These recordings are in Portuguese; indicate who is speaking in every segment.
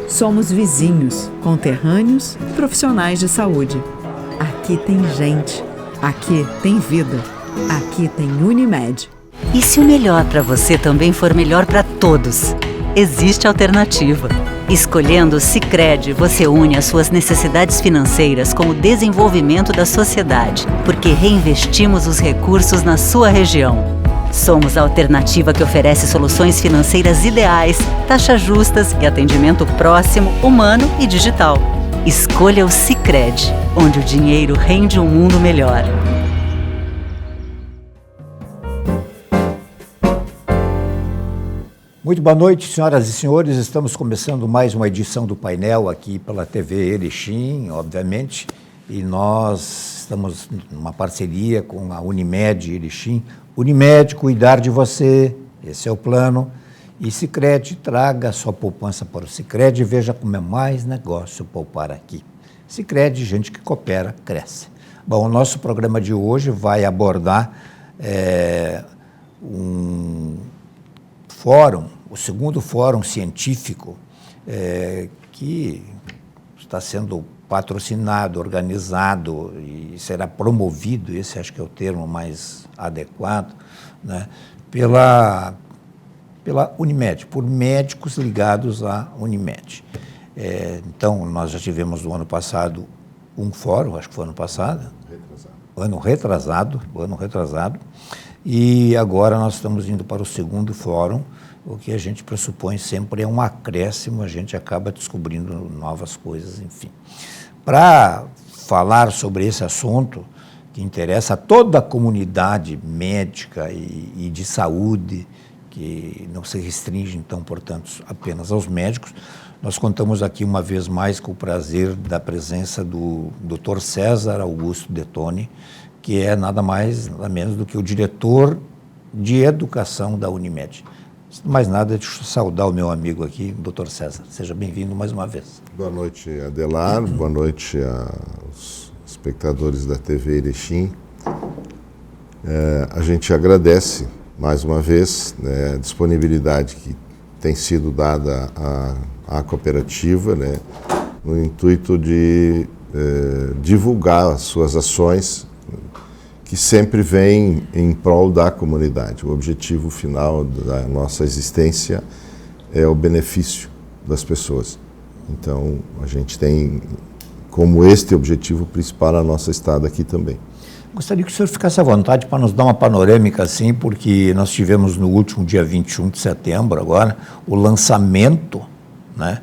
Speaker 1: Somos vizinhos, conterrâneos, profissionais de saúde. Aqui tem gente. Aqui tem vida. Aqui tem Unimed.
Speaker 2: E se o melhor para você também for melhor para todos? Existe alternativa. Escolhendo o Sicredi, você une as suas necessidades financeiras com o desenvolvimento da sociedade, porque reinvestimos os recursos na sua região. Somos a alternativa que oferece soluções financeiras ideais, taxas justas e atendimento próximo, humano e digital. Escolha o Sicredi, onde o dinheiro rende um mundo melhor.
Speaker 3: Muito boa noite, senhoras e senhores. Estamos começando mais uma edição do painel aqui pela TV Erechim, obviamente, e nós estamos numa parceria com a Unimed Erechim. Unimed, cuidar de você, esse é o plano. E Sicredi, traga sua poupança para o Sicredi e veja como é mais negócio poupar aqui. Sicredi, gente que coopera, cresce. Bom, o nosso programa de hoje vai abordar um fórum, o segundo fórum científico que está sendo patrocinado, organizado e será promovido, esse acho que é o termo mais adequado, né, pela Unimed, por médicos ligados à Unimed. Então, nós já tivemos no ano passado um fórum, acho que foi ano passado, ano retrasado, e agora nós estamos indo para o segundo fórum. O que a gente pressupõe sempre é um acréscimo, a gente acaba descobrindo novas coisas, enfim. Para falar sobre esse assunto, que interessa a toda a comunidade médica e de saúde, que não se restringe, então, portanto, apenas aos médicos, nós contamos aqui uma vez mais com o prazer da presença do Dr. César Augusto Detoni, que é nada mais, nada menos do que o diretor de educação da Unimed. Mais nada, deixa eu saudar o meu amigo aqui, Dr. César. Seja bem-vindo mais uma vez.
Speaker 4: Boa noite, Adelar. Boa noite aos espectadores da TV Erechim. A gente agradece, mais uma vez, né, a disponibilidade que tem sido dada à cooperativa, né, no intuito de divulgar as suas ações, que sempre vem em prol da comunidade. O objetivo final da nossa existência é o benefício das pessoas. Então, a gente tem como este objetivo principal a nossa estada aqui também.
Speaker 3: Gostaria que o senhor ficasse à vontade para nos dar uma panorâmica, assim, porque nós tivemos no último dia 21 de setembro, agora, o lançamento, né,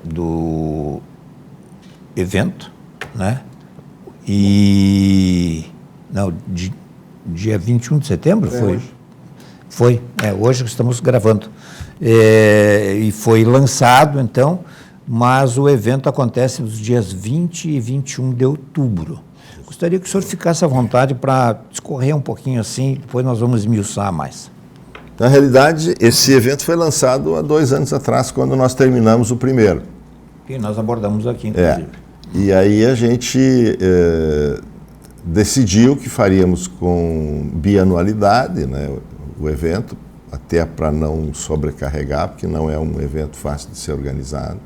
Speaker 3: do evento, né, Não, dia 21 de setembro foi? Hoje. Foi, hoje que estamos gravando. E foi lançado, então, mas o evento acontece nos dias 20 e 21 de outubro. Gostaria que o senhor ficasse à vontade para discorrer um pouquinho assim, depois nós vamos esmiuçar mais.
Speaker 4: Na realidade, esse evento foi lançado há 2 anos atrás, quando nós terminamos o primeiro.
Speaker 3: Que nós abordamos aqui, inclusive.
Speaker 4: E aí a gente decidiu que faríamos com bianualidade, né, o evento, até para não sobrecarregar, porque não é um evento fácil de ser organizado.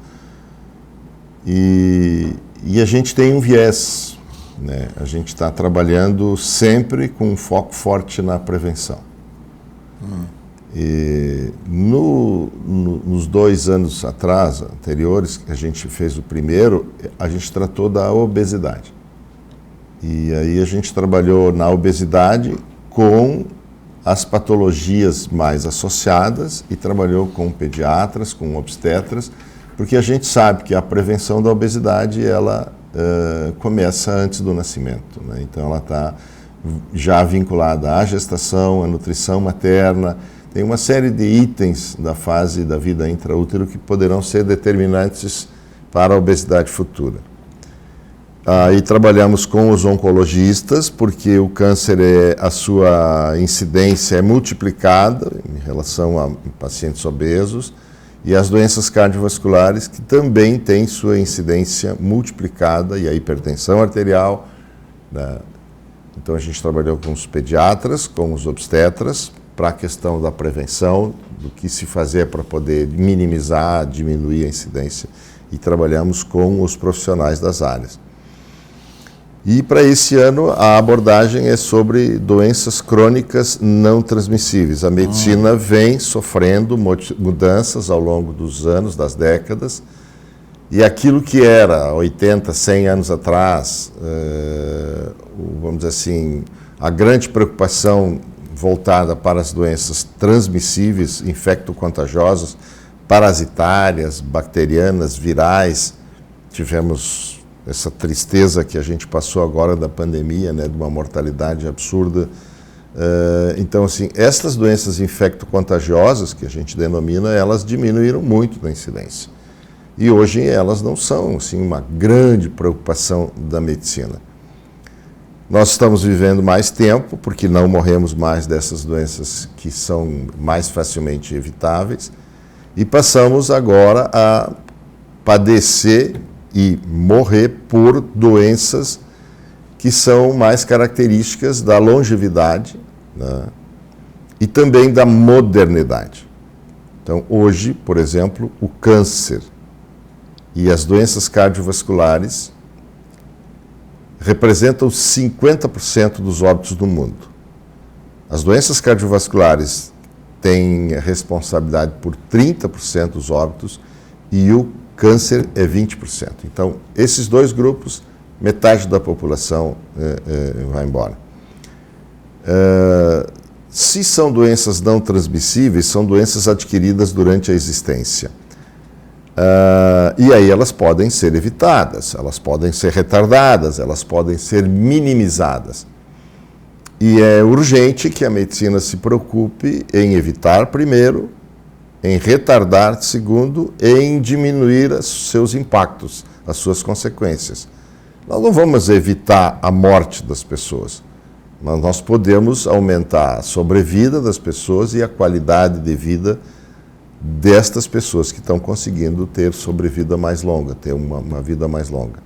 Speaker 4: E a gente tem um viés, né, a gente está trabalhando sempre com um foco forte na prevenção. E nos 2 anos atrás, anteriores, que a gente fez o primeiro, a gente tratou da obesidade. E aí a gente trabalhou na obesidade com as patologias mais associadas e trabalhou com pediatras, com obstetras, porque a gente sabe que a prevenção da obesidade, ela começa antes do nascimento, né? Então ela está já vinculada à gestação, à nutrição materna, tem uma série de itens da fase da vida intraútero que poderão ser determinantes para a obesidade futura. Aí trabalhamos com os oncologistas, porque o câncer, a sua incidência é multiplicada em relação a pacientes obesos, e as doenças cardiovasculares, que também têm sua incidência multiplicada, e a hipertensão arterial, né? Então a gente trabalhou com os pediatras, com os obstetras, para a questão da prevenção, do que se fazer para poder minimizar, diminuir a incidência, e trabalhamos com os profissionais das áreas. E para esse ano a abordagem é sobre doenças crônicas não transmissíveis. A medicina vem sofrendo mudanças ao longo dos anos, das décadas, e aquilo que era 80, 100 anos atrás, vamos dizer assim, a grande preocupação voltada para as doenças transmissíveis, infecto-contagiosas, parasitárias, bacterianas, virais. Tivemos essa tristeza que a gente passou agora da pandemia, né, de uma mortalidade absurda. Então, assim, essas doenças infecto-contagiosas, que a gente denomina, elas diminuíram muito na incidência. E hoje elas não são, assim, uma grande preocupação da medicina. Nós estamos vivendo mais tempo, porque não morremos mais dessas doenças que são mais facilmente evitáveis, e passamos agora a padecer e morrer por doenças que são mais características da longevidade, né, e também da modernidade. Então, hoje, por exemplo, o câncer e as doenças cardiovasculares representam 50% dos óbitos do mundo. As doenças cardiovasculares têm responsabilidade por 30% dos óbitos e o câncer é 20%. Então, esses dois grupos, metade da população vai embora. Se são doenças não transmissíveis, são doenças adquiridas durante a existência. E aí elas podem ser evitadas, elas podem ser retardadas, elas podem ser minimizadas. E é urgente que a medicina se preocupe em evitar, primeiro, em retardar, segundo, e em diminuir os seus impactos, as suas consequências. Nós não vamos evitar a morte das pessoas, mas nós podemos aumentar a sobrevida das pessoas e a qualidade de vida destas pessoas que estão conseguindo ter sobrevida mais longa, ter uma vida mais longa.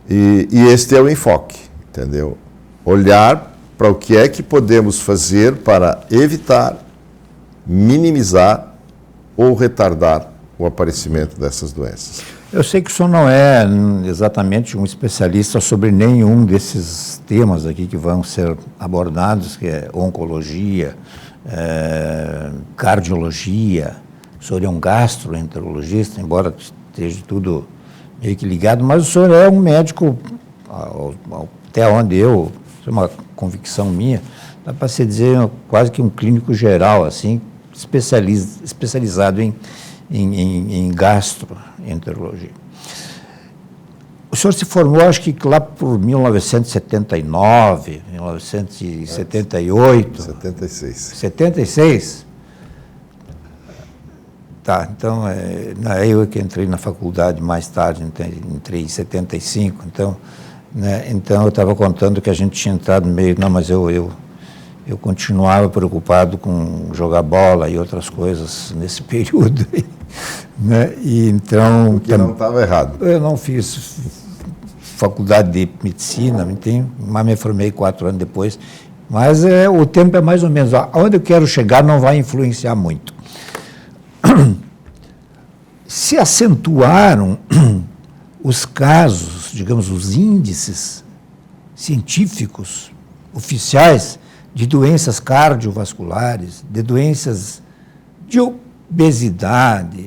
Speaker 4: E este é o enfoque, entendeu? Olhar para o que é que podemos fazer para evitar, minimizar ou retardar o aparecimento dessas doenças.
Speaker 3: Eu sei que o senhor não é exatamente um especialista sobre nenhum desses temas aqui que vão ser abordados, que é oncologia, cardiologia. O senhor é um gastroenterologista, embora esteja tudo meio que ligado, mas o senhor é um médico, até onde isso é uma convicção minha, dá para se dizer quase que um clínico geral, assim, especializado em gastroenterologia. O senhor se formou, acho que lá por 1979, 1978.
Speaker 4: 76.
Speaker 3: 76? Tá, então, eu que entrei na faculdade mais tarde, entrei em 75, então eu estava contando que a gente tinha entrado meio... Não, mas eu continuava preocupado com jogar bola e outras coisas nesse período. Né? E então...
Speaker 4: Porque não estava errado.
Speaker 3: Eu não fiz faculdade de medicina, mas me formei 4 anos depois. Mas o tempo é mais ou menos... Aonde eu quero chegar não vai influenciar muito. Se acentuaram os casos, digamos, os índices científicos oficiais de doenças cardiovasculares, de doenças de obesidade,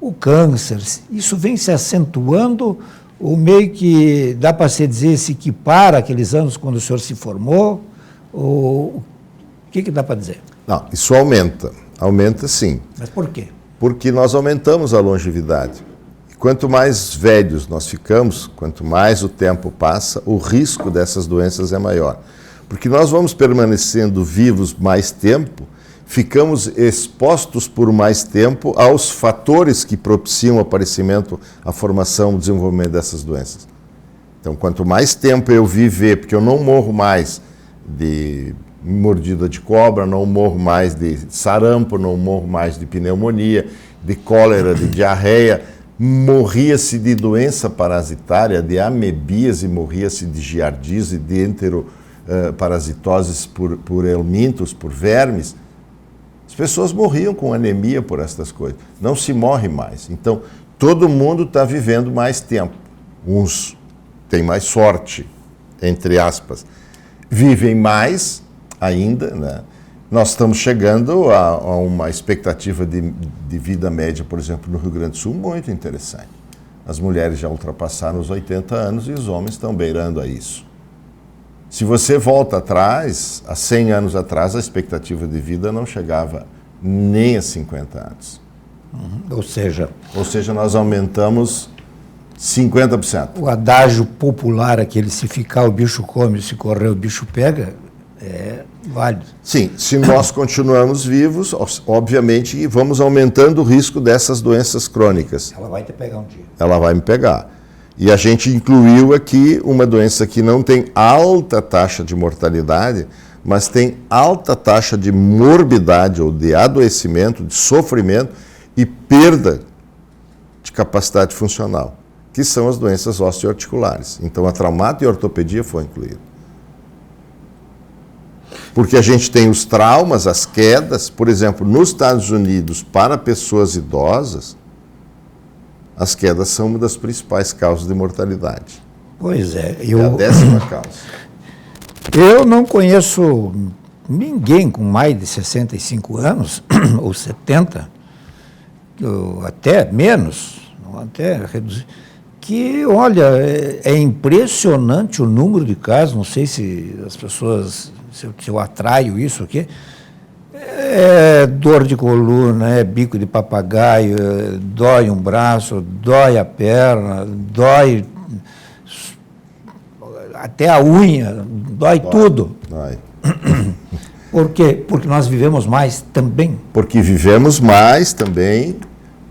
Speaker 3: o câncer, isso vem se acentuando, ou meio que dá para se dizer, se equipara aqueles anos quando o senhor se formou, ou o que dá para dizer?
Speaker 4: Não, isso aumenta sim.
Speaker 3: Mas por quê?
Speaker 4: Porque nós aumentamos a longevidade. Quanto mais velhos nós ficamos, quanto mais o tempo passa, o risco dessas doenças é maior. Porque nós vamos permanecendo vivos mais tempo, ficamos expostos por mais tempo aos fatores que propiciam o aparecimento, a formação, o desenvolvimento dessas doenças. Então, quanto mais tempo eu viver, porque eu não morro mais de mordida de cobra, não morro mais de sarampo, não morro mais de pneumonia, de cólera, de diarreia, morria-se de doença parasitária, de amebíase, morria-se de giardíase, de parasitoses por helmintos, por vermes, as pessoas morriam com anemia por estas coisas. Não se morre mais. Então, todo mundo está vivendo mais tempo. Uns têm mais sorte, entre aspas, vivem mais ainda, né? Nós estamos chegando a uma expectativa de vida média, por exemplo, no Rio Grande do Sul, muito interessante. As mulheres já ultrapassaram os 80 anos e os homens estão beirando a isso. Se você volta atrás, há 100 anos atrás, a expectativa de vida não chegava nem a 50 anos.
Speaker 3: Ou seja,
Speaker 4: nós aumentamos 50%.
Speaker 3: o adágio popular, aquele se ficar o bicho come, se correr o bicho pega, é válido.
Speaker 4: Sim, se nós continuamos vivos, obviamente vamos aumentando o risco dessas doenças crônicas.
Speaker 3: Ela vai te pegar um dia.
Speaker 4: Ela vai me pegar. E a gente incluiu aqui uma doença que não tem alta taxa de mortalidade, mas tem alta taxa de morbidade ou de adoecimento, de sofrimento e perda de capacidade funcional, que são as doenças osteoarticulares. Então a traumato e a ortopedia foi incluída. Porque a gente tem os traumas, as quedas, por exemplo, nos Estados Unidos, para pessoas idosas, as quedas são uma das principais causas de mortalidade.
Speaker 3: Pois é.
Speaker 4: É a 10ª causa.
Speaker 3: Eu não conheço ninguém com mais de 65 anos, ou 70, ou até menos, ou até reduzir, que, olha, é impressionante o número de casos, não sei se as pessoas, se eu atraio isso aqui, é dor de coluna, é bico de papagaio, dói um braço, dói a perna, dói até a unha, dói tudo.
Speaker 4: Dói.
Speaker 3: Por quê? Porque nós vivemos mais também.
Speaker 4: Porque vivemos mais também,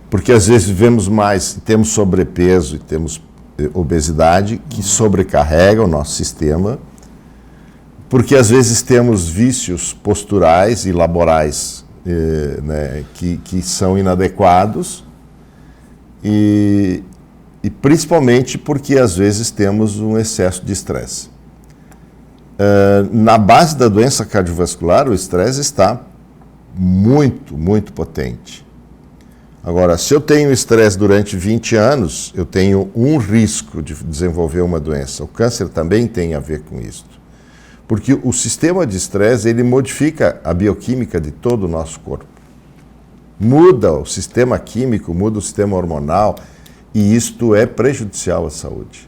Speaker 4: porque às vezes vivemos mais, temos sobrepeso e temos obesidade, que sobrecarrega o nosso sistema, porque às vezes temos vícios posturais e laborais né, que são inadequados e principalmente porque às vezes temos um excesso de estresse. Na base da doença cardiovascular, o estresse está muito, muito potente. Agora, se eu tenho estresse durante 20 anos, eu tenho um risco de desenvolver uma doença. O câncer também tem a ver com isso. Porque o sistema de estresse, ele modifica a bioquímica de todo o nosso corpo. Muda o sistema químico, muda o sistema hormonal, e isto é prejudicial à saúde.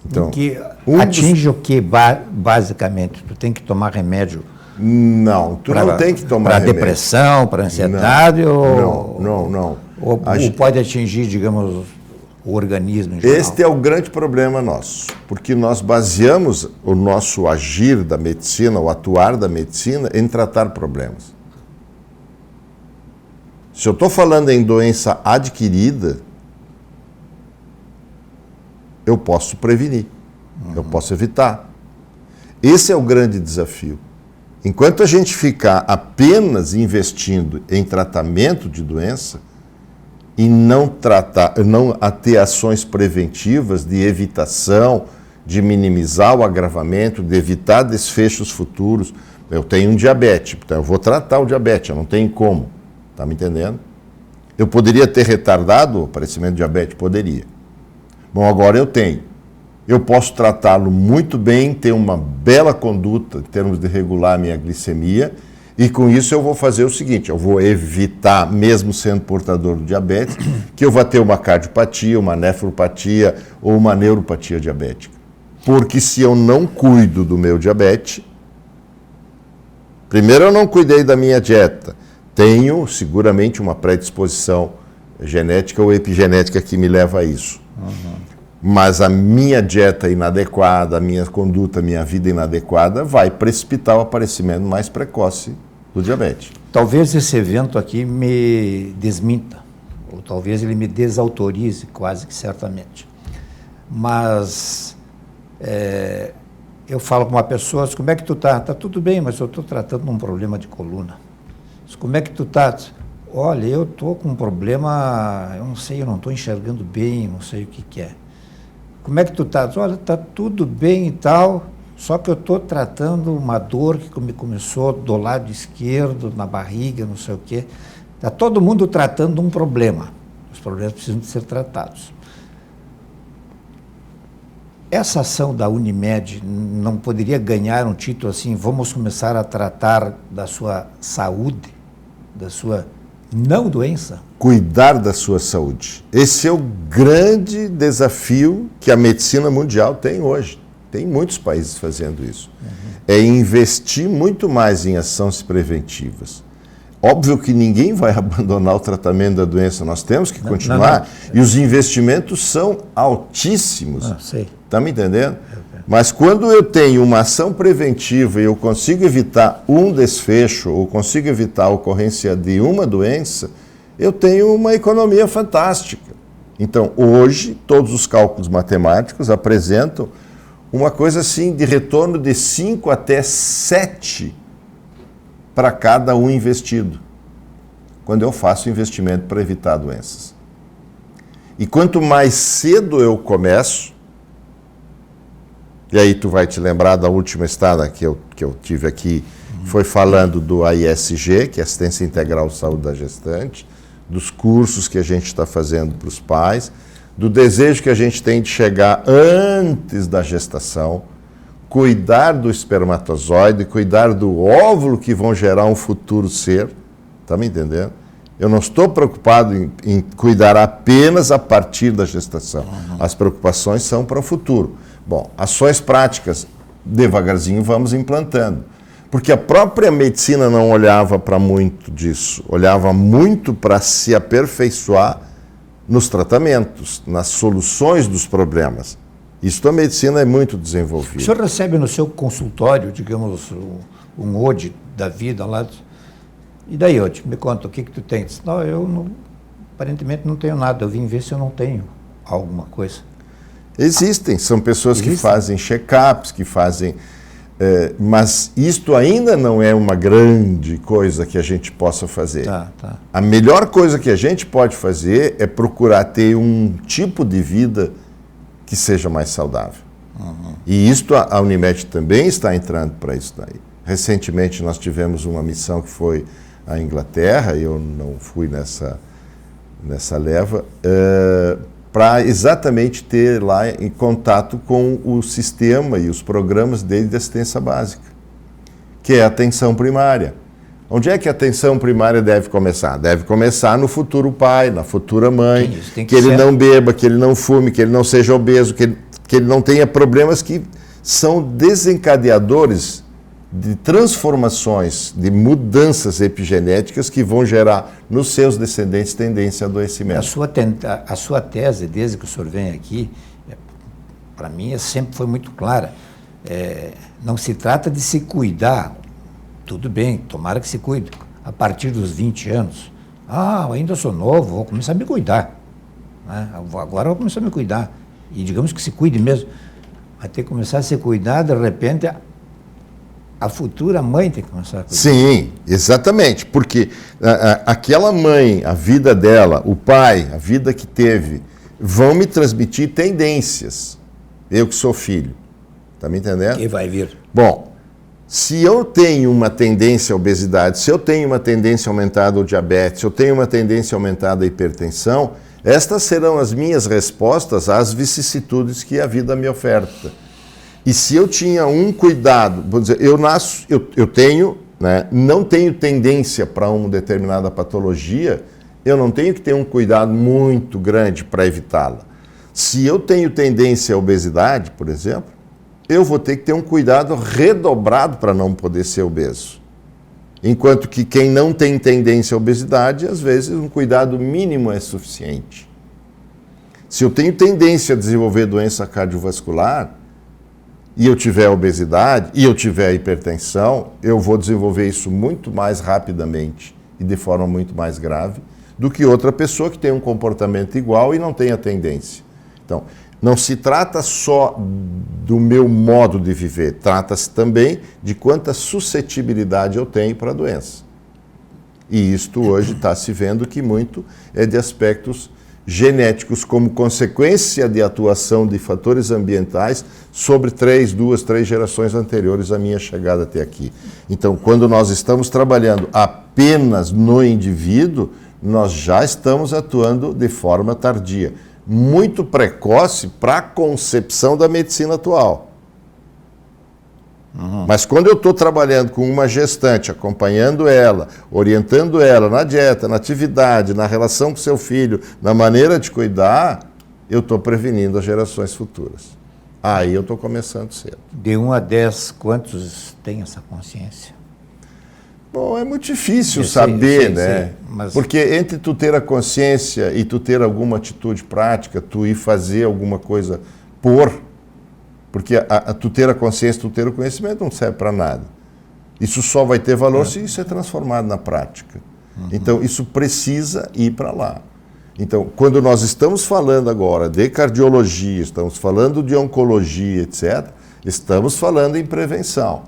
Speaker 4: Então,
Speaker 3: que atinge o que, basicamente? Tu tem que tomar remédio?
Speaker 4: Não, tu não tem que tomar remédio.
Speaker 3: Para depressão, para ansiedade?
Speaker 4: Não.
Speaker 3: Ou pode atingir, digamos, o organismo em geral?
Speaker 4: Este é o grande problema nosso, porque nós baseamos o nosso agir da medicina, o atuar da medicina, em tratar problemas. Se eu estou falando em doença adquirida, eu posso prevenir, eu posso evitar. Esse é o grande desafio. Enquanto a gente ficar apenas investindo em tratamento de doença e não ter ações preventivas de evitação, de minimizar o agravamento, de evitar desfechos futuros. Eu tenho um diabetes, então eu vou tratar o diabetes, eu não tenho como. Está me entendendo? Eu poderia ter retardado o aparecimento de diabetes? Poderia. Bom, agora eu tenho. Eu posso tratá-lo muito bem, ter uma bela conduta em termos de regular a minha glicemia, e com isso eu vou fazer o seguinte, eu vou evitar, mesmo sendo portador do diabetes, que eu vá ter uma cardiopatia, uma nefropatia ou uma neuropatia diabética. Porque se eu não cuido do meu diabetes, primeiro eu não cuidei da minha dieta, tenho seguramente uma predisposição genética ou epigenética que me leva a isso. Mas a minha dieta inadequada, a minha conduta, a minha vida inadequada vai precipitar o aparecimento mais precoce do diabetes.
Speaker 3: Talvez esse evento aqui me desminta, ou talvez ele me desautorize, quase que certamente. Mas eu falo com uma pessoa, como é que tu tá? Tá tudo bem, mas eu estou tratando de um problema de coluna. Como é que tu tá? Olha, eu estou com um problema, eu não sei, eu não estou enxergando bem, não sei o que é. Como é que tu tá? Olha, tá tudo bem e tal, Só que eu estou tratando uma dor que começou do lado esquerdo, na barriga, não sei o quê. Está todo mundo tratando um problema. Os problemas precisam de ser tratados. Essa ação da Unimed não poderia ganhar um título assim, vamos começar a tratar da sua saúde, da sua não doença?
Speaker 4: Cuidar da sua saúde. Esse é o grande desafio que a medicina mundial tem hoje. Tem muitos países fazendo isso. É investir muito mais em ações preventivas. Óbvio que ninguém vai abandonar o tratamento da doença, nós temos que continuar, e os investimentos são altíssimos.
Speaker 3: Sei.
Speaker 4: Está me entendendo? Mas quando eu tenho uma ação preventiva e eu consigo evitar um desfecho, ou consigo evitar a ocorrência de uma doença, eu tenho uma economia fantástica. Então, hoje, todos os cálculos matemáticos apresentam uma coisa assim de retorno de 5 até 7 para cada um investido, quando eu faço investimento para evitar doenças. E quanto mais cedo eu começo, e aí tu vai te lembrar da última estada que eu tive aqui, foi falando do AISG, que é Assistência Integral Saúde da Gestante, dos cursos que a gente está fazendo para os pais, do desejo que a gente tem de chegar antes da gestação, cuidar do espermatozoide, cuidar do óvulo que vão gerar um futuro ser, tá me entendendo? Eu não estou preocupado em cuidar apenas a partir da gestação. As preocupações são para o futuro. Bom, ações práticas, devagarzinho vamos implantando. Porque a própria medicina não olhava para muito disso, olhava muito para se aperfeiçoar nos tratamentos, nas soluções dos problemas. Isso a medicina é muito desenvolvida.
Speaker 3: O senhor recebe no seu consultório, digamos, um OD da vida lá, e daí, OD, me conta, o que tu tens? Não, eu não, aparentemente não tenho nada, eu vim ver se eu não tenho alguma coisa.
Speaker 4: Existem, são pessoas que fazem check-ups, que fazem... mas isto ainda não é uma grande coisa que a gente possa fazer.
Speaker 3: Tá.
Speaker 4: A melhor coisa que a gente pode fazer é procurar ter um tipo de vida que seja mais saudável. E isto a Unimed também está entrando para isso daí. Recentemente nós tivemos uma missão que foi à Inglaterra, eu não fui nessa leva, para exatamente ter lá em contato com o sistema e os programas dele de assistência básica, que é a atenção primária. Onde é que a atenção primária deve começar? Deve começar no futuro pai, na futura mãe, que ele não beba, que ele não fume, que ele não seja obeso, que ele não tenha problemas que são desencadeadores de transformações, de mudanças epigenéticas que vão gerar nos seus descendentes tendência a adoecimento.
Speaker 3: A sua tese, desde que o senhor vem aqui, para mim sempre foi muito clara. Não se trata de se cuidar, tudo bem, tomara que se cuide, a partir dos 20 anos. Ainda sou novo, vou começar a me cuidar. Né? Agora vou começar a me cuidar. E digamos que se cuide mesmo. Vai ter que começar a se cuidar, de repente... A futura mãe tem que começar a cuidar.
Speaker 4: Sim, exatamente, porque aquela mãe, a vida dela, o pai, a vida que teve, vão me transmitir tendências. Eu que sou filho. Está me entendendo?
Speaker 3: Quem vai vir?
Speaker 4: Bom, se eu tenho uma tendência à obesidade, se eu tenho uma tendência aumentada ao diabetes, se eu tenho uma tendência aumentada à hipertensão, estas serão as minhas respostas às vicissitudes que a vida me oferta. E se eu tinha um cuidado, vou dizer, eu tenho, né, não tenho tendência para uma determinada patologia, eu não tenho que ter um cuidado muito grande para evitá-la. Se eu tenho tendência à obesidade, por exemplo, eu vou ter que ter um cuidado redobrado para não poder ser obeso. Enquanto que quem não tem tendência à obesidade, às vezes um cuidado mínimo é suficiente. Se eu tenho tendência a desenvolver doença cardiovascular, e eu tiver obesidade, e eu tiver hipertensão, eu vou desenvolver isso muito mais rapidamente e de forma muito mais grave do que outra pessoa que tem um comportamento igual e não tem a tendência. Então, não se trata só do meu modo de viver, trata-se também de quanta suscetibilidade eu tenho para a doença. E isto hoje está se vendo que muito é de aspectos genéticos como consequência de atuação de fatores ambientais sobre duas, três gerações anteriores à minha chegada até aqui. Então, quando nós estamos trabalhando apenas no indivíduo, nós já estamos atuando de forma tardia, muito precoce para a concepção da medicina atual. Mas quando eu estou trabalhando com uma gestante, acompanhando ela, orientando ela na dieta, na atividade, na relação com seu filho, na maneira de cuidar, eu estou prevenindo as gerações futuras. Aí eu estou começando cedo.
Speaker 3: De 1 a 10, quantos têm essa consciência?
Speaker 4: Bom, é muito difícil saber, né?
Speaker 3: Sei, mas...
Speaker 4: Porque entre tu ter a consciência e tu ter alguma atitude prática, tu ir fazer alguma coisa porque tu ter a consciência, tu ter o conhecimento não serve para nada. Isso só vai ter valor se isso é transformado na prática. Então, isso precisa ir para lá. Então, quando nós estamos falando agora de cardiologia, estamos falando de oncologia, etc., estamos falando em prevenção.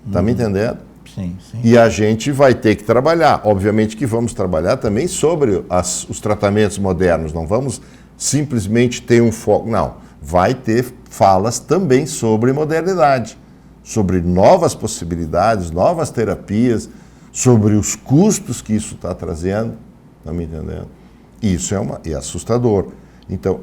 Speaker 4: Está me entendendo?
Speaker 3: Sim, sim.
Speaker 4: E a gente vai ter que trabalhar. Obviamente que vamos trabalhar também sobre os tratamentos modernos. Não vamos simplesmente ter um foco. Não. Vai ter falas também sobre modernidade, sobre novas possibilidades, novas terapias, sobre os custos que isso está trazendo. Está me entendendo? Isso é assustador. Então,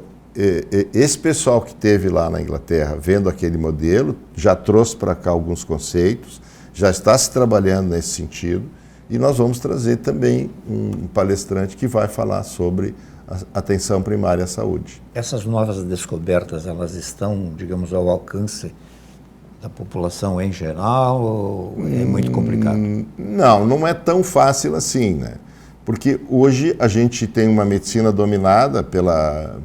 Speaker 4: esse pessoal que esteve lá na Inglaterra vendo aquele modelo já trouxe para cá alguns conceitos, já está se trabalhando nesse sentido, e nós vamos trazer também um palestrante que vai falar sobre a atenção primária à saúde.
Speaker 3: Essas novas descobertas, elas estão, digamos, ao alcance da população em geral, ou é muito complicado?
Speaker 4: Não é tão fácil assim, né? Porque hoje a gente tem uma medicina dominada pela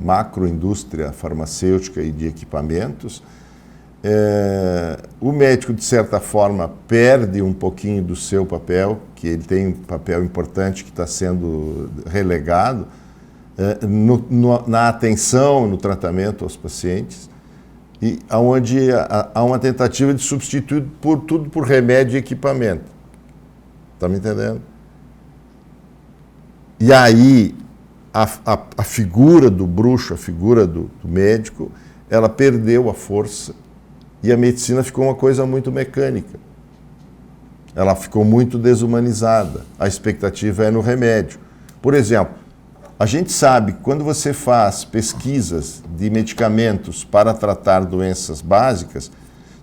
Speaker 4: macroindústria farmacêutica e de equipamentos. O médico, de certa forma, perde um pouquinho do seu papel, que ele tem um papel importante que está sendo relegado na atenção, no tratamento aos pacientes, e onde há uma tentativa de substituir tudo por remédio e equipamento. Está me entendendo? E aí, a figura do bruxo, a figura do médico, ela perdeu a força. E a medicina ficou uma coisa muito mecânica. Ela ficou muito desumanizada. A expectativa é no remédio. Por exemplo, a gente sabe que quando você faz pesquisas de medicamentos para tratar doenças básicas,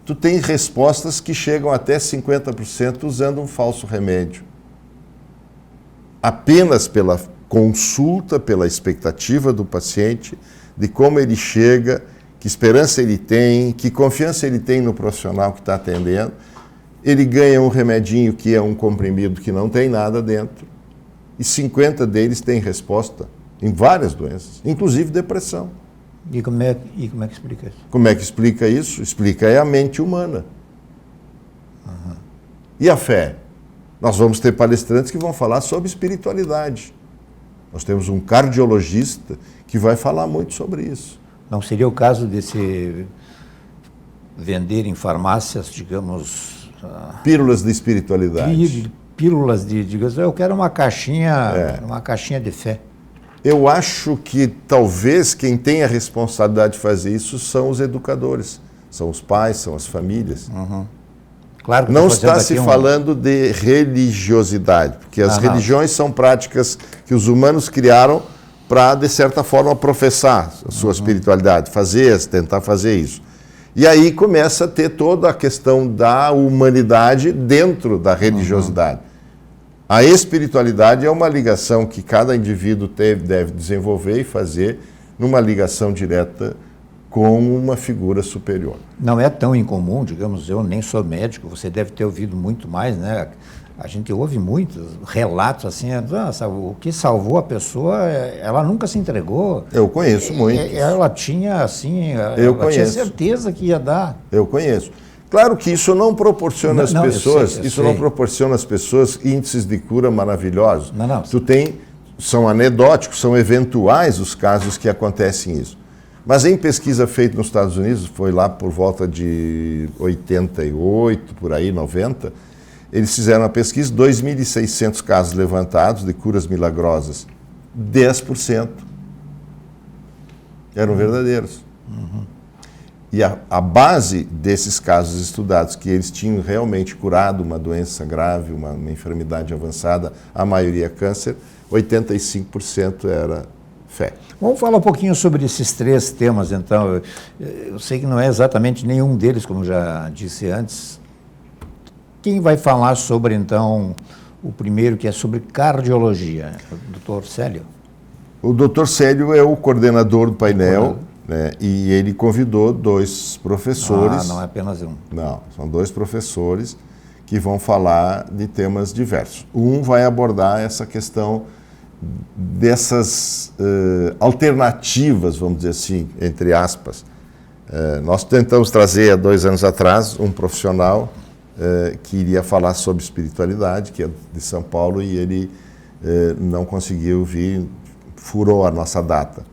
Speaker 4: tu tem respostas que chegam até 50% usando um falso remédio. Apenas pela consulta, pela expectativa do paciente, de como ele chega, que esperança ele tem, que confiança ele tem no profissional que está atendendo, ele ganha um remedinho que é um comprimido que não tem nada dentro, e 50 deles têm resposta em várias doenças, inclusive depressão.
Speaker 3: E como é que explica isso?
Speaker 4: Como é que explica isso? Explica a mente humana. E a fé? Nós vamos ter palestrantes que vão falar sobre espiritualidade. Nós temos um cardiologista que vai falar muito sobre isso.
Speaker 3: Não seria o caso de se vender em farmácias, digamos...
Speaker 4: Pílulas de espiritualidade.
Speaker 3: Pílulas digamos, eu quero uma caixinha de fé.
Speaker 4: Eu acho que talvez quem tem a responsabilidade de fazer isso são os educadores, são os pais, são as famílias.
Speaker 3: Claro que
Speaker 4: não está se falando de religiosidade, porque as religiões são práticas que os humanos criaram para, de certa forma, professar a sua espiritualidade, tentar fazer isso. E aí começa a ter toda a questão da humanidade dentro da religiosidade. A espiritualidade é uma ligação que cada indivíduo deve desenvolver e fazer numa ligação direta com uma figura superior.
Speaker 3: Não é tão incomum, digamos, eu nem sou médico, você deve ter ouvido muito mais, né? A gente ouve muitos relatos assim, o que salvou a pessoa, ela nunca se entregou.
Speaker 4: Eu conheço muito.
Speaker 3: Ela tinha, assim, tinha certeza que ia dar.
Speaker 4: Eu conheço. Claro que isso não proporciona às pessoas, não proporciona às pessoas índices de cura maravilhosos. São anedóticos, são eventuais os casos que acontecem isso. Mas em pesquisa feita nos Estados Unidos, foi lá por volta de 88, por aí, 90, eles fizeram uma pesquisa, 2.600 casos levantados de curas milagrosas 10% eram verdadeiros. E a base desses casos estudados, que eles tinham realmente curado uma doença grave, uma enfermidade avançada, a maioria câncer, 85% era fé.
Speaker 3: Vamos falar um pouquinho sobre esses 3 temas, então. Eu sei que não é exatamente nenhum deles, como já disse antes. Quem vai falar sobre, então, o primeiro, que é sobre cardiologia? O Dr. Célio?
Speaker 4: O Dr. Célio é o coordenador do painel, né, e ele convidou 2 professores.
Speaker 3: Ah, não é apenas um.
Speaker 4: Não, são 2 professores que vão falar de temas diversos. Um vai abordar essa questão dessas alternativas, vamos dizer assim, entre aspas. Nós tentamos trazer há 2 anos atrás um profissional que iria falar sobre espiritualidade, que é de São Paulo, e ele não conseguiu vir, furou a nossa data.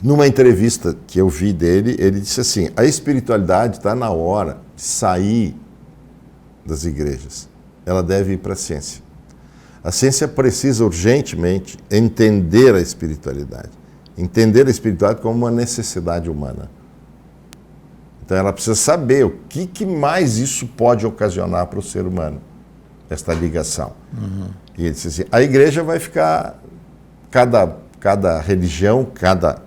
Speaker 4: Numa entrevista que eu vi dele, ele disse assim: a espiritualidade está na hora de sair das igrejas. Ela deve ir para a ciência. A ciência precisa urgentemente entender a espiritualidade. Entender a espiritualidade como uma necessidade humana. Então ela precisa saber o que mais isso pode ocasionar para o ser humano, esta ligação. E ele disse assim: a igreja vai ficar, cada religião, cada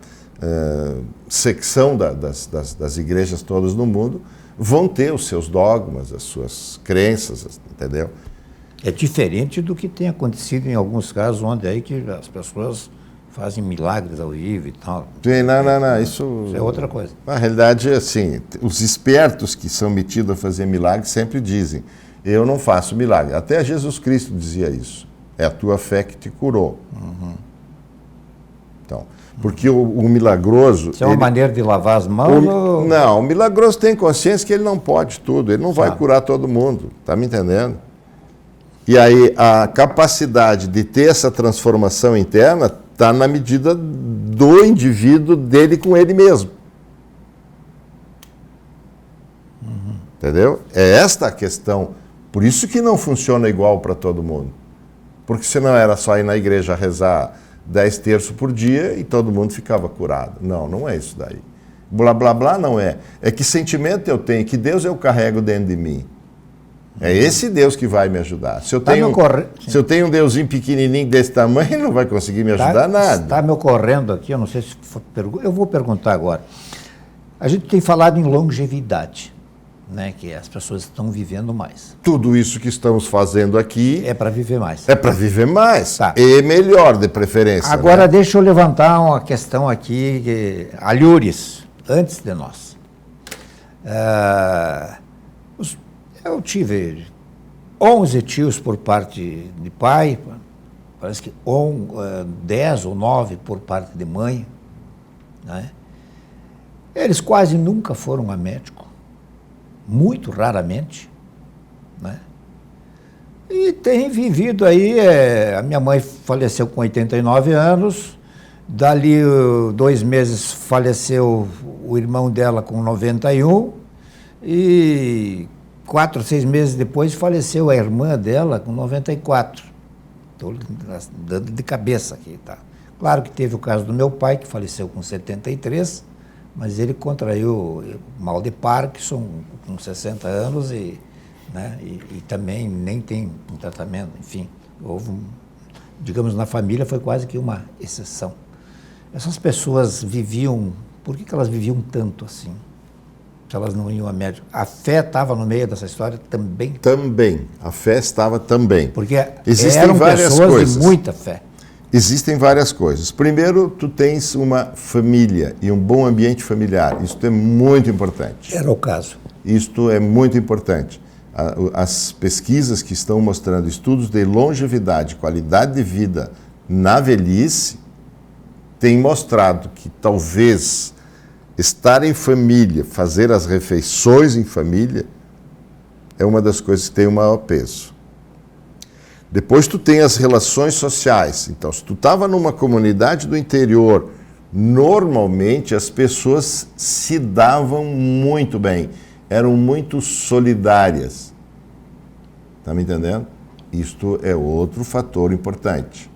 Speaker 4: secção das igrejas todas no mundo vão ter os seus dogmas, as suas crenças, entendeu?
Speaker 3: É diferente do que tem acontecido em alguns casos, onde aí que as pessoas fazem milagres ao vivo e tal.
Speaker 4: Sim, não, isso
Speaker 3: é outra coisa.
Speaker 4: Na realidade, assim, os espertos que são metidos a fazer milagres sempre dizem: eu não faço milagre. Até Jesus Cristo dizia isso. É a tua fé que te curou. Então, porque o milagroso...
Speaker 3: Isso é uma maneira de lavar as mãos?
Speaker 4: Não, o milagroso tem consciência que ele não pode tudo, ele não vai curar todo mundo, tá me entendendo? E aí a capacidade de ter essa transformação interna está na medida do indivíduo, dele com ele mesmo. Entendeu? É esta a questão. Por isso que não funciona igual para todo mundo. Porque senão era só ir na igreja rezar 10 terços por dia e todo mundo ficava curado. Não, não é isso daí. Blá, blá, blá não é. É que sentimento eu tenho, que Deus eu carrego dentro de mim. É esse Deus que vai me ajudar. Se eu tenho um Deusinho pequenininho desse tamanho, não vai conseguir me ajudar nada.
Speaker 3: Está me ocorrendo aqui, eu não sei se... Eu vou perguntar agora. A gente tem falado em longevidade, né, que as pessoas estão vivendo mais.
Speaker 4: Tudo isso que estamos fazendo aqui...
Speaker 3: é para viver mais.
Speaker 4: É para viver mais.
Speaker 3: Tá.
Speaker 4: E melhor, de preferência.
Speaker 3: Agora,
Speaker 4: né?
Speaker 3: Deixa eu levantar uma questão aqui, alhures, antes de nós. Eu tive 11 tios por parte de pai, parece que 10 ou 9 por parte de mãe, né? Eles quase nunca foram a médico, muito raramente, né? E tem vivido aí, a minha mãe faleceu com 89 anos, dali 2 meses faleceu o irmão dela com 91, e 4 ou 6 meses depois faleceu a irmã dela com 94. Estou dando de cabeça aqui, tá? Claro que teve o caso do meu pai, que faleceu com 73, mas ele contraiu mal de Parkinson com 60 anos e também nem tem um tratamento, enfim. Houve, digamos, na família foi quase que uma exceção. Essas pessoas viviam, por que elas viviam tanto assim? Se elas não iam a médico. A fé estava no meio dessa história também?
Speaker 4: Também. A fé estava também.
Speaker 3: Porque
Speaker 4: existem várias
Speaker 3: pessoas
Speaker 4: coisas.
Speaker 3: De muita fé.
Speaker 4: Existem várias coisas. Primeiro, tu tens uma família e um bom ambiente familiar. Isto é muito importante.
Speaker 3: Era o caso.
Speaker 4: Isto é muito importante. As pesquisas que estão mostrando estudos de longevidade, qualidade de vida na velhice, têm mostrado que talvez estar em família, fazer as refeições em família, é uma das coisas que tem o maior peso. Depois tu tem as relações sociais. Então, se tu estava numa comunidade do interior, normalmente as pessoas se davam muito bem, eram muito solidárias. Está me entendendo? Isto é outro fator importante.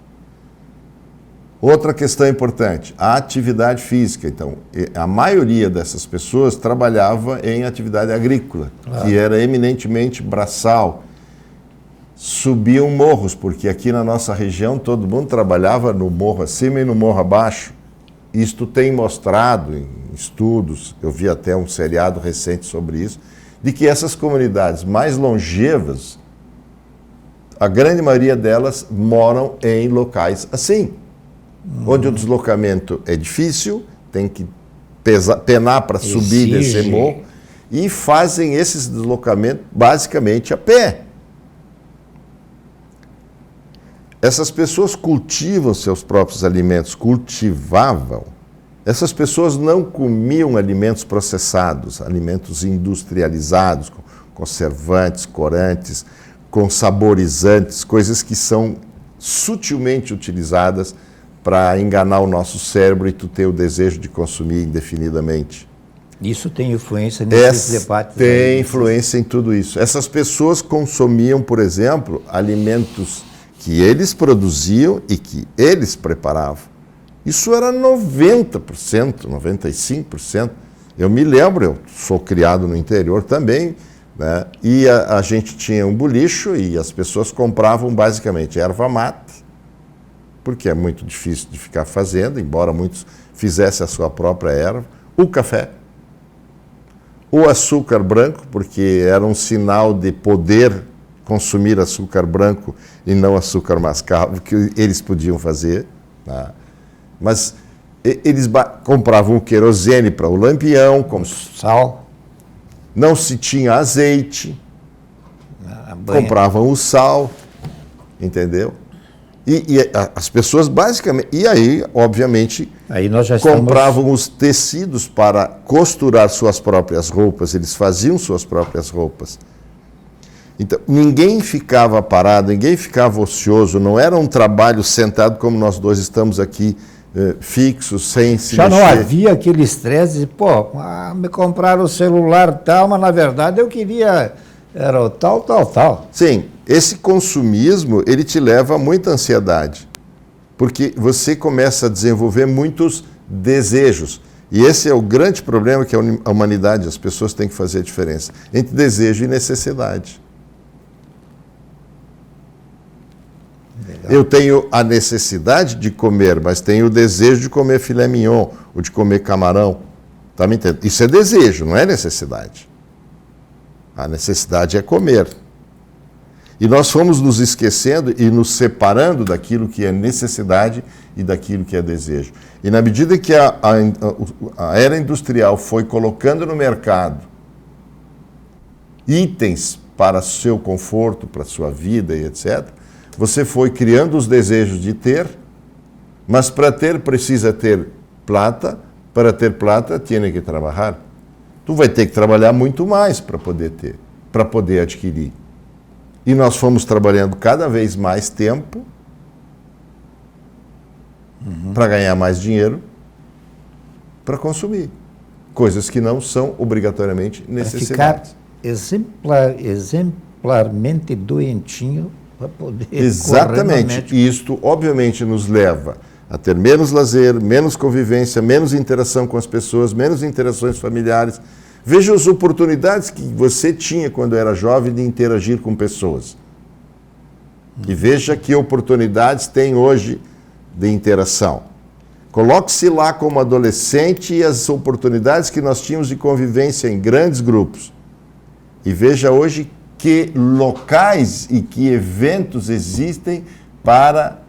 Speaker 4: Outra questão importante, a atividade física. Então, a maioria dessas pessoas trabalhava em atividade agrícola, que era eminentemente braçal. Subiam morros, porque aqui na nossa região todo mundo trabalhava no morro acima e no morro abaixo. Isto tem mostrado em estudos, eu vi até um seriado recente sobre isso, de que essas comunidades mais longevas, a grande maioria delas moram em locais assim, onde o deslocamento é difícil, tem que penar para subir e descer morro, e fazem esses deslocamentos basicamente a pé. Essas pessoas cultivam seus próprios alimentos, cultivavam. Essas pessoas não comiam alimentos processados, alimentos industrializados, com conservantes, corantes, com saborizantes, coisas que são sutilmente utilizadas para enganar o nosso cérebro e tu ter o desejo de consumir indefinidamente.
Speaker 3: Isso tem influência nesses debates?
Speaker 4: Tem influência em tudo isso. Essas pessoas consumiam, por exemplo, alimentos que eles produziam e que eles preparavam. Isso era 90%, 95%. Eu me lembro, eu sou criado no interior também, né? E a gente tinha um bolicho e as pessoas compravam basicamente erva mate, porque é muito difícil de ficar fazendo, embora muitos fizessem a sua própria erva, o café, o açúcar branco, porque era um sinal de poder consumir açúcar branco e não açúcar mascavo, que eles podiam fazer, tá? Mas eles compravam o querosene para o lampião, como
Speaker 3: sal,
Speaker 4: não se tinha azeite, compravam o sal, entendeu? E as pessoas basicamente, e aí, obviamente,
Speaker 3: aí nós já
Speaker 4: compravam os tecidos para costurar suas próprias roupas, eles faziam suas próprias roupas. Então, ninguém ficava parado, ninguém ficava ocioso, não era um trabalho sentado como nós dois estamos aqui, fixos, sem se
Speaker 3: já
Speaker 4: mexer.
Speaker 3: Não havia aquele estresse de, me compraram o celular tal, mas na verdade eu queria, era o tal.
Speaker 4: Sim, esse consumismo, ele te leva a muita ansiedade, porque você começa a desenvolver muitos desejos. E esse é o grande problema que a humanidade, as pessoas têm que fazer a diferença entre desejo e necessidade. Legal. Eu tenho a necessidade de comer, mas tenho o desejo de comer filé mignon ou de comer camarão. Tá me entendendo? Isso é desejo, não é necessidade. A necessidade é comer. E nós fomos nos esquecendo e nos separando daquilo que é necessidade e daquilo que é desejo. E na medida que a era industrial foi colocando no mercado itens para seu conforto, para sua vida e etc., você foi criando os desejos de ter, mas para ter precisa ter plata, para ter plata tem que trabalhar. Tu vai ter que trabalhar muito mais para poder ter, para poder adquirir. E nós fomos trabalhando cada vez mais tempo para ganhar mais dinheiro para consumir. Coisas que não são obrigatoriamente necessidades.
Speaker 3: Ficar exemplarmente doentinho para poder
Speaker 4: Exatamente. E isto, obviamente, nos leva a ter menos lazer, menos convivência, menos interação com as pessoas, menos interações familiares. Veja as oportunidades que você tinha quando era jovem de interagir com pessoas. E veja que oportunidades tem hoje de interação. Coloque-se lá como adolescente e as oportunidades que nós tínhamos de convivência em grandes grupos. E veja hoje que locais e que eventos existem para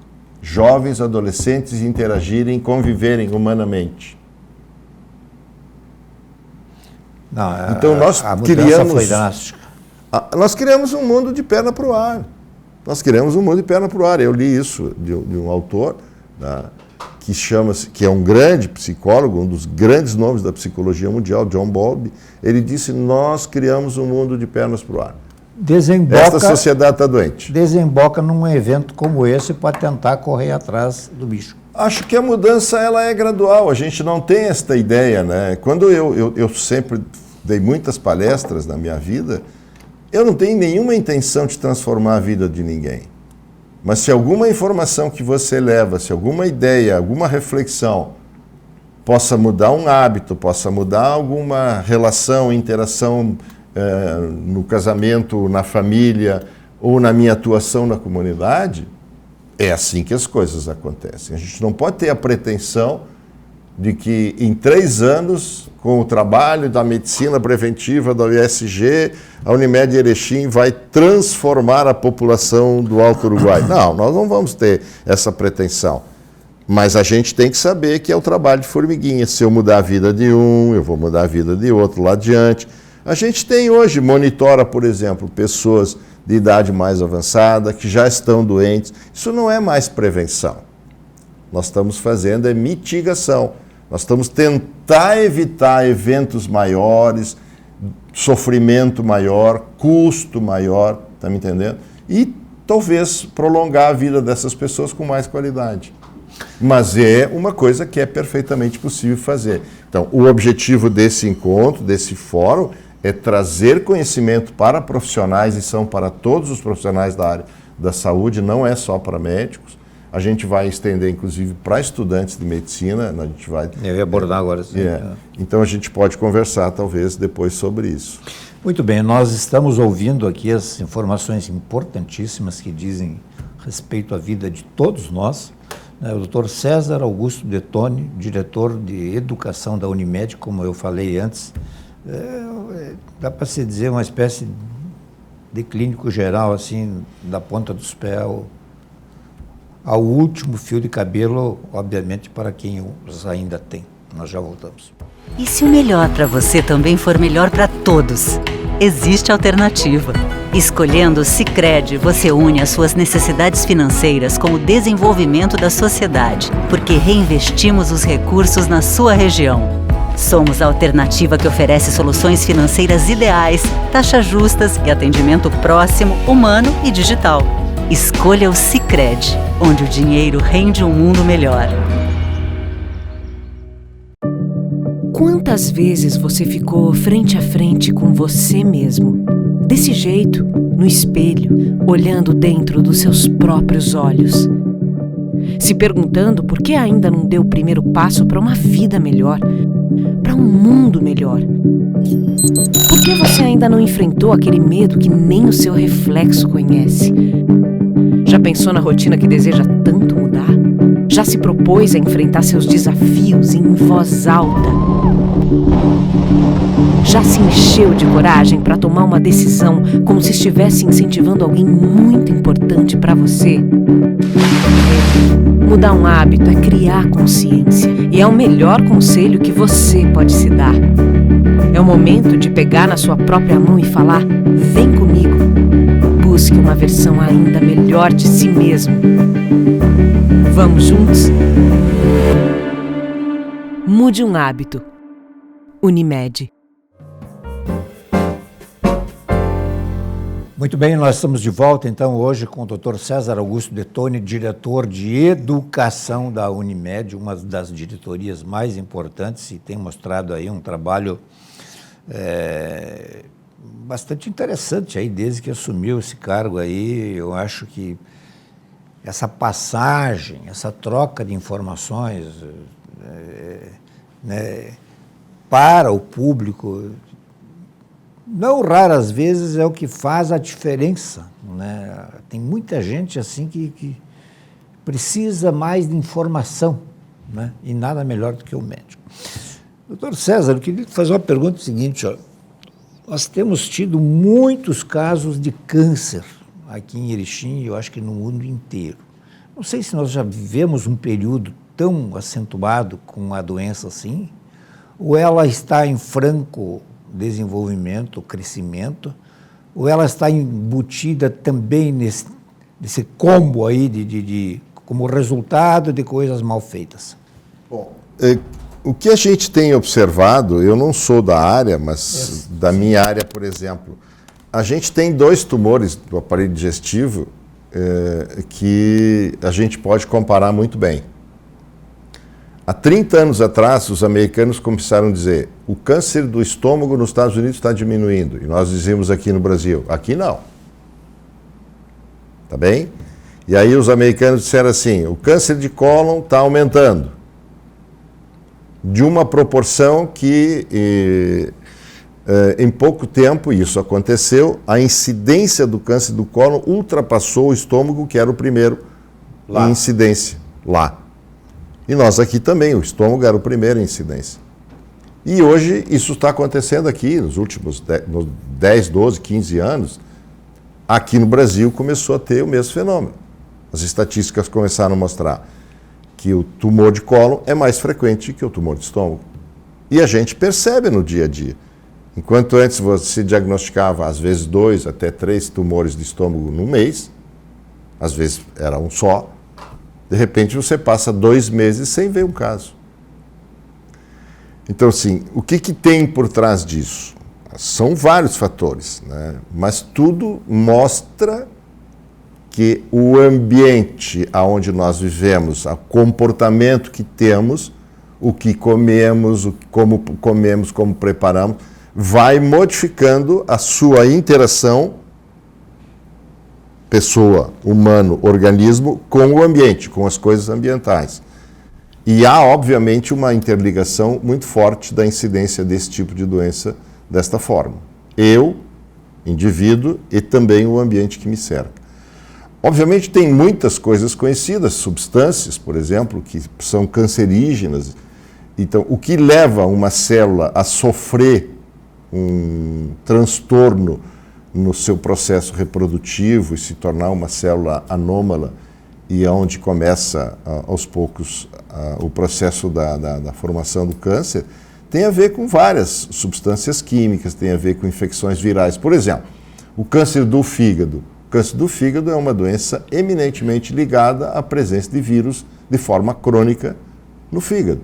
Speaker 4: jovens, adolescentes interagirem, conviverem humanamente.
Speaker 3: Não,
Speaker 4: então nós
Speaker 3: foi drástica.
Speaker 4: Nós criamos um mundo de perna para o ar. Eu li isso de um autor, né, que é um grande psicólogo, um dos grandes nomes da psicologia mundial, John Bowlby. Ele disse: nós criamos um mundo de pernas para o ar. Esta sociedade está doente.
Speaker 3: Desemboca num evento como esse para tentar correr atrás do bicho.
Speaker 4: Acho que a mudança ela é gradual, a gente não tem esta ideia, né? Quando eu sempre dei muitas palestras na minha vida, Eu não tenho nenhuma intenção de transformar a vida de ninguém. Mas se alguma informação que você leva, se alguma ideia, alguma reflexão possa mudar um hábito, possa mudar alguma relação, interação no casamento, na família ou na minha atuação na comunidade, é assim que as coisas acontecem. A gente não pode ter a pretensão de que em 3 anos, com o trabalho da medicina preventiva da UESG, a Unimed Erechim vai transformar a população do Alto Uruguai. Não, nós não vamos ter essa pretensão. Mas a gente tem que saber que é o trabalho de formiguinha. Se eu mudar a vida de um, eu vou mudar a vida de outro lá adiante. A gente tem hoje, monitora, por exemplo, pessoas de idade mais avançada, que já estão doentes. Isso não é mais prevenção. Nós estamos fazendo é mitigação. Nós estamos tentar evitar eventos maiores, sofrimento maior, custo maior, está me entendendo? E talvez prolongar a vida dessas pessoas com mais qualidade. Mas é uma coisa que é perfeitamente possível fazer. Então, o objetivo desse encontro, desse fórum, é trazer conhecimento para profissionais, e são para todos os profissionais da área da saúde, não é só para médicos. A gente vai estender, inclusive, para estudantes de medicina. A gente vai...
Speaker 3: Eu ia abordar agora. Sim.
Speaker 4: Então, a gente pode conversar, talvez, depois sobre isso.
Speaker 3: Muito bem, nós estamos ouvindo aqui as informações importantíssimas que dizem respeito à vida de todos nós. O Dr. César Augusto Detoni, diretor de educação da Unimed, como eu falei antes, dá para se dizer uma espécie de clínico geral, assim, da ponta dos pés ao último fio de cabelo, obviamente, para quem os ainda tem. Nós já voltamos.
Speaker 2: E se o melhor para você também for melhor para todos? Existe alternativa. Escolhendo o Sicredi, você une as suas necessidades financeiras com o desenvolvimento da sociedade, porque reinvestimos os recursos na sua região. Somos a alternativa que oferece soluções financeiras ideais, taxas justas e atendimento próximo, humano e digital. Escolha o Sicredi, onde o dinheiro rende um mundo melhor.
Speaker 5: Quantas vezes você ficou frente a frente com você mesmo? Desse jeito, no espelho, olhando dentro dos seus próprios olhos. Se perguntando por que ainda não deu o primeiro passo para uma vida melhor, para um mundo melhor. Por que você ainda não enfrentou aquele medo que nem o seu reflexo conhece? Já pensou na rotina que deseja tanto mudar? Já se propôs a enfrentar seus desafios em voz alta? Já se encheu de coragem para tomar uma decisão como se estivesse incentivando alguém muito importante para você? Mudar um hábito é criar consciência e é o melhor conselho que você pode se dar. É o momento de pegar na sua própria mão e falar: vem comigo. Busque uma versão ainda melhor de si mesmo. Vamos juntos? Mude um hábito. Unimed.
Speaker 3: Muito bem, nós estamos de volta então hoje com o Dr. César Augusto Detoni, diretor de educação da Unimed, uma das diretorias mais importantes, e tem mostrado aí um trabalho bastante interessante aí desde que assumiu esse cargo aí. Eu acho que essa passagem, essa troca de informações para o público, não raras vezes é o que faz a diferença, né? Tem muita gente assim que precisa mais de informação, né? E nada melhor do que o médico. Doutor César, eu queria fazer uma pergunta seguinte, ó. Nós temos tido muitos casos de câncer aqui em Erechim e eu acho que no mundo inteiro. Não sei se nós já vivemos um período tão acentuado com a doença assim, ou ela está em franco desenvolvimento, crescimento, ou ela está embutida também nesse combo aí como resultado de coisas mal feitas?
Speaker 4: Bom, o que a gente tem observado, eu não sou da área, mas da minha área, por exemplo, a gente tem 2 tumores do aparelho digestivo que a gente pode comparar muito bem. Há 30 anos atrás, os americanos começaram a dizer: o câncer do estômago nos Estados Unidos está diminuindo. E nós dizíamos aqui no Brasil: aqui não. Tá bem? E aí os americanos disseram assim: o câncer de cólon está aumentando. De uma proporção que, em pouco tempo, isso aconteceu, a incidência do câncer do cólon ultrapassou o estômago, que era o primeiro em incidência lá. E nós aqui também, o estômago era o primeiro em incidência. E hoje isso está acontecendo aqui, nos últimos 10, 12, 15 anos, aqui no Brasil começou a ter o mesmo fenômeno. As estatísticas começaram a mostrar que o tumor de cólon é mais frequente que o tumor de estômago. E a gente percebe no dia a dia. Enquanto antes você diagnosticava, às vezes, 2 até 3 tumores de estômago no mês, às vezes era um só, de repente você passa 2 meses sem ver um caso. Então, assim, o que tem por trás disso? São vários fatores, né? Mas tudo mostra que o ambiente onde nós vivemos, o comportamento que temos, o que comemos, como preparamos, vai modificando a sua interação pessoa, humano, organismo, com o ambiente, com as coisas ambientais. E há, obviamente, uma interligação muito forte da incidência desse tipo de doença desta forma. Eu, indivíduo, e também o ambiente que me cerca. Obviamente tem muitas coisas conhecidas, substâncias, por exemplo, que são cancerígenas. Então, o que leva uma célula a sofrer um transtorno no seu processo reprodutivo e se tornar uma célula anômala, e onde começa, aos poucos, o processo da formação do câncer, tem a ver com várias substâncias químicas, tem a ver com infecções virais. Por exemplo, o câncer do fígado. O câncer do fígado é uma doença eminentemente ligada à presença de vírus de forma crônica no fígado.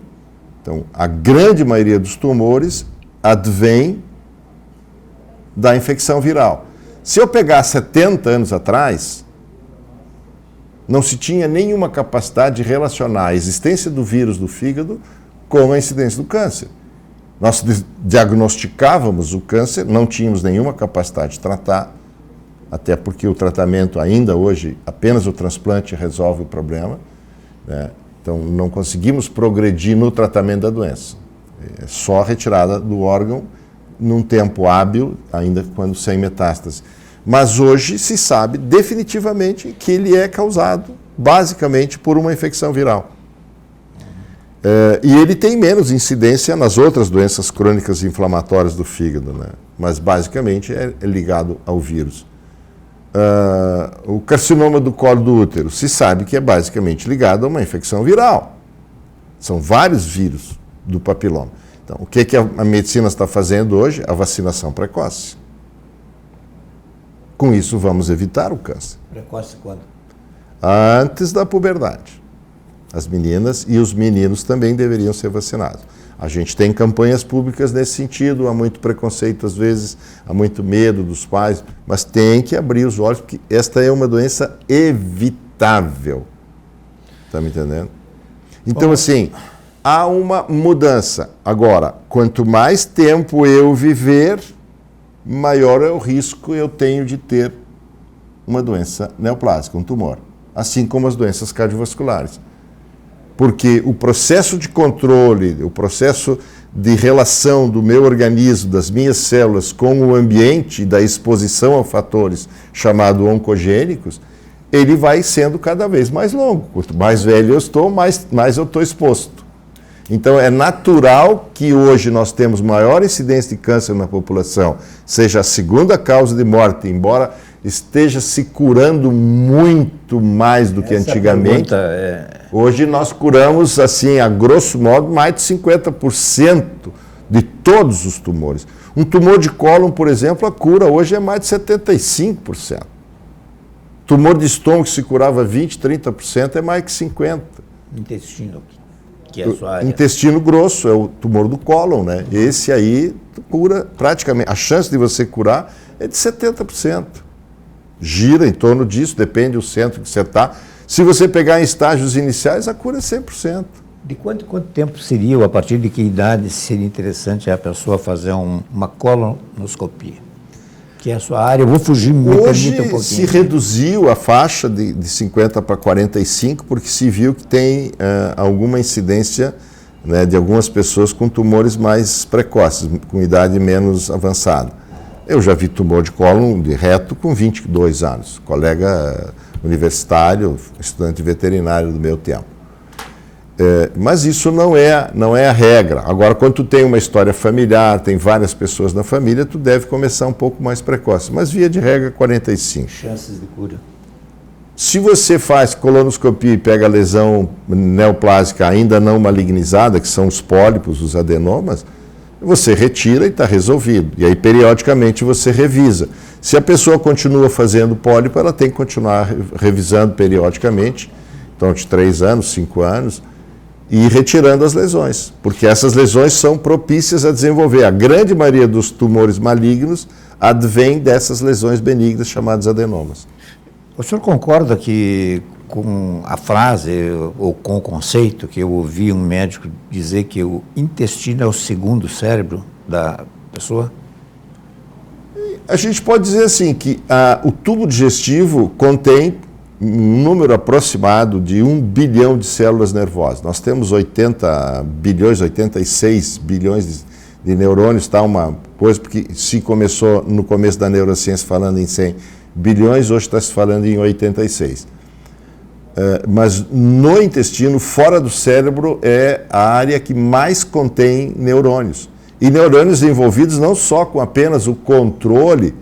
Speaker 4: Então, a grande maioria dos tumores advém da infecção viral. Se eu pegar 70 anos atrás, não se tinha nenhuma capacidade de relacionar a existência do vírus do fígado com a incidência do câncer. Nós diagnosticávamos o câncer, não tínhamos nenhuma capacidade de tratar, até porque o tratamento ainda hoje, apenas o transplante resolve o problema, né? Então não conseguimos progredir no tratamento da doença. É só a retirada do órgão num tempo hábil, ainda quando sem metástase. Mas hoje se sabe definitivamente que ele é causado basicamente por uma infecção viral. E ele tem menos incidência nas outras doenças crônicas inflamatórias do fígado, né? Mas basicamente é ligado ao vírus. O carcinoma do colo do útero se sabe que é basicamente ligado a uma infecção viral. São vários vírus do papiloma. Então, o que a medicina está fazendo hoje? A vacinação precoce. Com isso, vamos evitar o câncer.
Speaker 3: Precoce quando?
Speaker 4: Antes da puberdade. As meninas e os meninos também deveriam ser vacinados. A gente tem campanhas públicas nesse sentido, há muito preconceito às vezes, há muito medo dos pais, mas tem que abrir os olhos, porque esta é uma doença evitável. Está me entendendo? Então, assim, há uma mudança. Agora, quanto mais tempo eu viver, maior é o risco eu tenho de ter uma doença neoplásica, um tumor. Assim como as doenças cardiovasculares. Porque o processo de controle, o processo de relação do meu organismo, das minhas células com o ambiente, da exposição a fatores chamados oncogênicos, ele vai sendo cada vez mais longo. Quanto mais velho eu estou, mais eu estou exposto. Então é natural que hoje nós temos maior incidência de câncer na população, seja a segunda causa de morte, embora esteja se curando muito mais do que antigamente. Hoje nós curamos, assim, a grosso modo, mais de 50% de todos os tumores. Um tumor de cólon, por exemplo, a cura hoje é mais de 75%. Tumor de estômago que se curava 20%, 30% é mais que 50%.
Speaker 3: Intestino, que é a sua área.
Speaker 4: Intestino grosso é o tumor do cólon, né? Esse aí cura praticamente, a chance de você curar é de 70%. Gira em torno disso, depende do centro que você está. Se você pegar em estágios iniciais, a cura é 100%.
Speaker 3: De quanto tempo seria, ou a partir de que idade seria interessante a pessoa fazer uma colonoscopia? Que é a sua área, eu vou fugir, me
Speaker 4: Hoje
Speaker 3: permita um pouquinho.
Speaker 4: se reduziu a faixa de 50 para 45, porque se viu que tem alguma incidência, né, de algumas pessoas com tumores mais precoces, com idade menos avançada. Eu já vi tumor de cólon de reto com 22 anos, colega universitário, estudante veterinário do meu tempo. Mas isso não é a regra. Agora, quando tu tem uma história familiar, tem várias pessoas na família, tu deve começar um pouco mais precoce. Mas via de regra, 45.
Speaker 3: Chances de cura.
Speaker 4: Se você faz colonoscopia e pega a lesão neoplásica ainda não malignizada, que são os pólipos, os adenomas, você retira e está resolvido. E aí, periodicamente, você revisa. Se a pessoa continua fazendo pólipo, ela tem que continuar revisando periodicamente, então de 3 anos, 5 anos, e ir retirando as lesões, porque essas lesões são propícias a desenvolver. A grande maioria dos tumores malignos advém dessas lesões benignas chamadas adenomas.
Speaker 3: O senhor concorda que com a frase ou com o conceito que eu ouvi um médico dizer que o intestino é o segundo cérebro da pessoa?
Speaker 4: A gente pode dizer assim que o tubo digestivo contém um número aproximado de 1 bilhão de células nervosas. Nós temos 80 bilhões, 86 bilhões de neurônios, tá uma coisa, porque se começou no começo da neurociência falando em 100 bilhões, hoje está se falando em 86. Mas no intestino, fora do cérebro, é a área que mais contém neurônios. E neurônios envolvidos não só com apenas o controle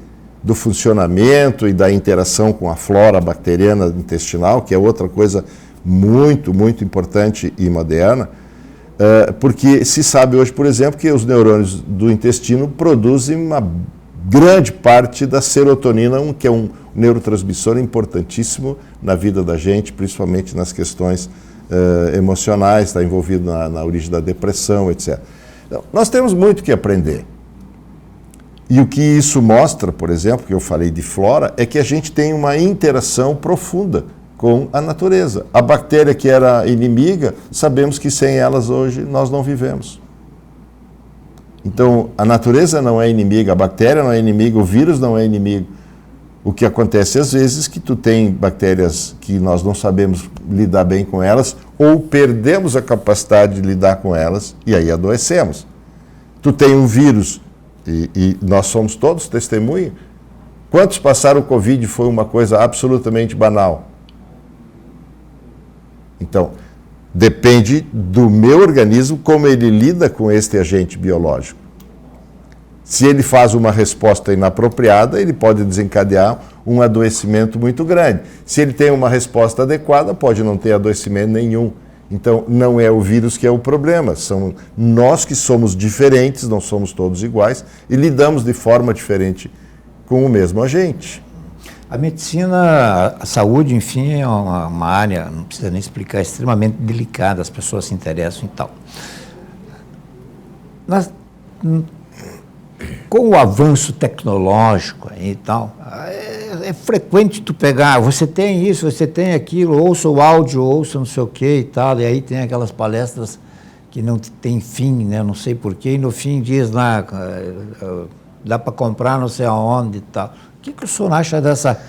Speaker 4: do funcionamento e da interação com a flora bacteriana intestinal, que é outra coisa muito, muito importante e moderna, porque se sabe hoje, por exemplo, que os neurônios do intestino produzem uma grande parte da serotonina, que é um neurotransmissor importantíssimo na vida da gente, principalmente nas questões emocionais, está envolvido na origem da depressão, etc. Então, nós temos muito que aprender. E o que isso mostra, por exemplo, que eu falei de flora, é que a gente tem uma interação profunda com a natureza. A bactéria que era inimiga, sabemos que sem elas hoje nós não vivemos. Então, a natureza não é inimiga, a bactéria não é inimiga, o vírus não é inimigo. O que acontece às vezes é que tu tem bactérias que nós não sabemos lidar bem com elas, ou perdemos a capacidade de lidar com elas e aí adoecemos. Tu tem um vírus, e nós somos todos testemunhas. Quantos passaram o Covid e foi uma coisa absolutamente banal? Então, depende do meu organismo como ele lida com este agente biológico. Se ele faz uma resposta inapropriada, ele pode desencadear um adoecimento muito grande. Se ele tem uma resposta adequada, pode não ter adoecimento nenhum. Então, não é o vírus que é o problema, são nós que somos diferentes, não somos todos iguais, e lidamos de forma diferente com o mesmo agente.
Speaker 3: A medicina, a saúde, enfim, é uma área, não precisa nem explicar, extremamente delicada, as pessoas se interessam e tal. Com o avanço tecnológico e tal, é frequente tu pegar, você tem isso, você tem aquilo, ouça o áudio, ouça não sei o que e tal, e aí tem aquelas palestras que não tem fim, né, não sei porquê, e no fim diz lá, dá para comprar não sei aonde e tal. O que o senhor acha dessa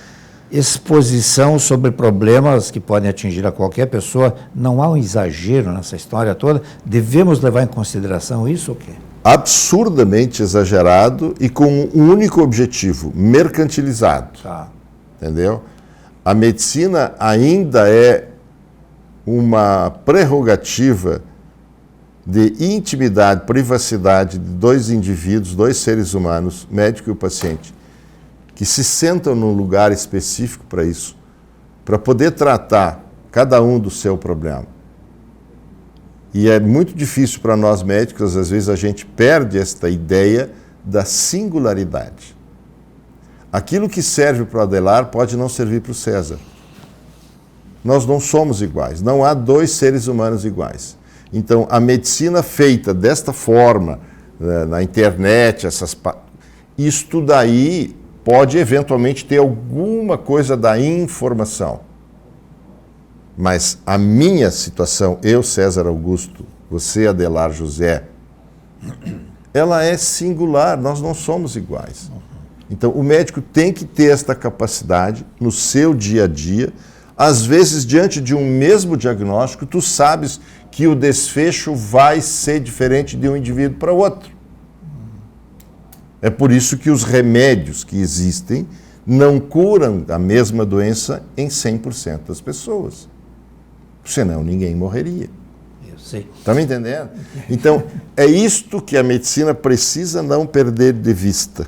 Speaker 3: exposição sobre problemas que podem atingir a qualquer pessoa? Não há um exagero nessa história toda? Devemos levar em consideração isso ou quê?
Speaker 4: Absurdamente exagerado e com um único objetivo, mercantilizado.
Speaker 3: Tá.
Speaker 4: Entendeu? A medicina ainda é uma prerrogativa de intimidade, privacidade de dois indivíduos, dois seres humanos, médico e o paciente, que se sentam num lugar específico para isso, para poder tratar cada um do seu problema. E é muito difícil para nós médicos, às vezes a gente perde esta ideia da singularidade. Aquilo que serve para o Adelar pode não servir para o César. Nós não somos iguais, não há dois seres humanos iguais. Então, a medicina feita desta forma, na internet, isto daí pode eventualmente ter alguma coisa da informação. Mas a minha situação, eu, César Augusto, você, Adelar José, ela é singular, nós não somos iguais. Então, o médico tem que ter esta capacidade no seu dia a dia. Às vezes, diante de um mesmo diagnóstico, tu sabes que o desfecho vai ser diferente de um indivíduo para outro. É por isso que os remédios que existem não curam a mesma doença em 100% das pessoas. Senão ninguém morreria.
Speaker 3: Eu sei.
Speaker 4: Está me entendendo? Então, é isto que a medicina precisa não perder de vista.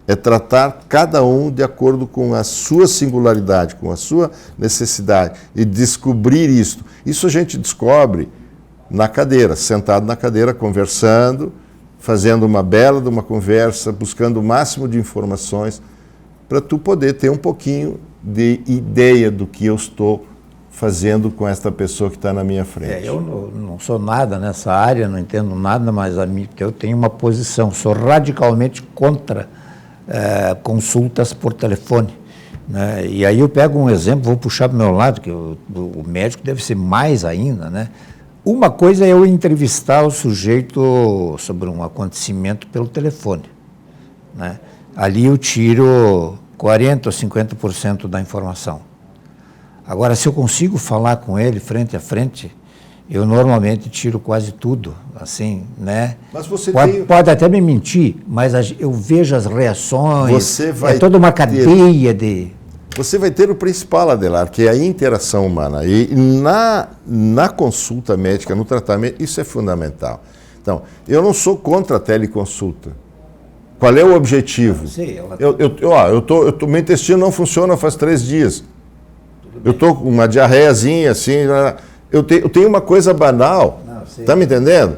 Speaker 4: É tratar cada um de acordo com a sua singularidade, com a sua necessidade, e descobrir isto. Isso a gente descobre na cadeira, sentado na cadeira, conversando, fazendo uma bela de uma conversa, buscando o máximo de informações, para tu poder ter um pouquinho de ideia do que eu estou fazendo com esta pessoa que está na minha frente.
Speaker 3: Eu não sou nada nessa área, não entendo nada, mas eu tenho uma posição, sou radicalmente contra consultas por telefone, né? E aí eu pego um exemplo, vou puxar para o meu lado, que o médico deve ser mais ainda, né? Uma coisa é eu entrevistar o sujeito sobre um acontecimento pelo telefone, né? Ali eu tiro 40% ou 50% da informação. Agora, se eu consigo falar com ele frente a frente, eu normalmente tiro quase tudo, assim, né?
Speaker 4: Mas você
Speaker 3: pode até me mentir, mas eu vejo as reações,
Speaker 4: você vai
Speaker 3: toda uma cadeia de...
Speaker 4: Você vai ter o principal, Adelar, que é a interação humana. E na consulta médica, no tratamento, isso é fundamental. Então, eu não sou contra a teleconsulta. Qual é o objetivo? Meu intestino não funciona faz 3 dias. Eu estou com uma diarreiazinha, assim, eu tenho uma coisa banal, está me entendendo?